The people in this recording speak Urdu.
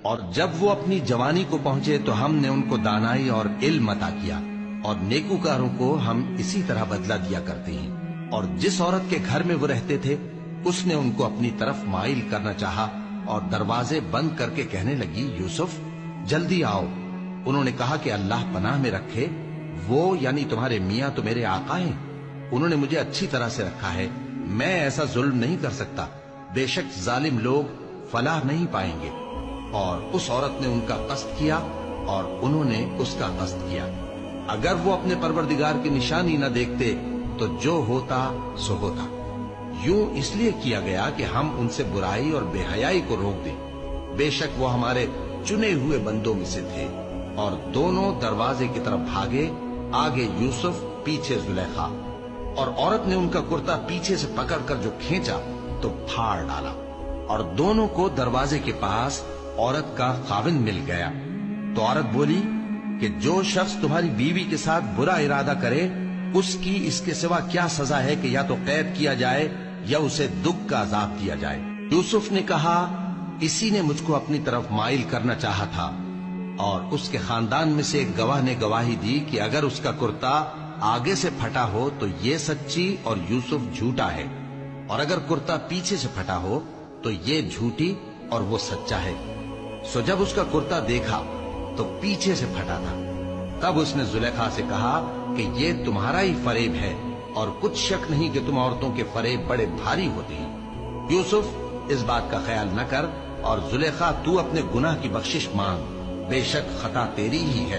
اور جب وہ اپنی جوانی کو پہنچے تو ہم نے ان کو دانائی اور علم عطا کیا، اور نیکوکاروں کو ہم اسی طرح بدلہ دیا کرتے ہیں۔ اور جس عورت کے گھر میں وہ رہتے تھے اس نے ان کو اپنی طرف مائل کرنا چاہا اور دروازے بند کر کے کہنے لگی، یوسف جلدی آؤ۔ انہوں نے کہا کہ اللہ پناہ میں رکھے، وہ یعنی تمہارے میاں تو میرے آقا ہیں، انہوں نے مجھے اچھی طرح سے رکھا ہے، میں ایسا ظلم نہیں کر سکتا، بے شک ظالم لوگ فلاح نہیں پائیں گے۔ اور اس عورت نے ان کا قصد کیا اور انہوں نے اس کا قصد کیا۔ اگر وہ اپنے پروردگار کی نشانی نہ دیکھتے تو جو ہوتا سو ہوتا۔ یوں اس لیے کیا گیا کہ ہم ان سے برائی اور بے حیائی کو روک دیں، بے شک وہ ہمارے چنے ہوئے بندوں میں سے تھے۔ اور دونوں دروازے کی طرف بھاگے، آگے یوسف پیچھے زلیخا، اور عورت نے ان کا کرتا پیچھے سے پکڑ کر جو کھینچا تو پھاڑ ڈالا، اور دونوں کو دروازے کے پاس عورت کا خاوند مل گیا۔ تو عورت بولی کہ جو شخص تمہاری بیوی کے ساتھ برا ارادہ کرے اس کی اس کے سوا کیا سزا ہے کہ یا تو قید کیا جائے یا اسے دکھ کا عذاب دیا جائے۔ یوسف نے کہا، اسی نے مجھ کو اپنی طرف مائل کرنا چاہا تھا۔ اور اس کے خاندان میں سے ایک گواہ نے گواہی دی کہ اگر اس کا کرتا آگے سے پھٹا ہو تو یہ سچی اور یوسف جھوٹا ہے، اور اگر کرتا پیچھے سے پھٹا ہو تو یہ جھوٹی اور وہ سچا ہے۔ سو جب اس کا کرتا دیکھا تو پیچھے سے پھٹا تھا، تب اس نے زلیخا سے کہا کہ یہ تمہارا ہی فریب ہے، اور کچھ شک نہیں کہ تم عورتوں کے فریب بڑے بھاری ہوتے ہیں۔ یوسف اس بات کا خیال نہ کر، اور زلیخا تو اپنے گناہ کی بخشش مانگ، بے شک خطا تیری ہی ہے۔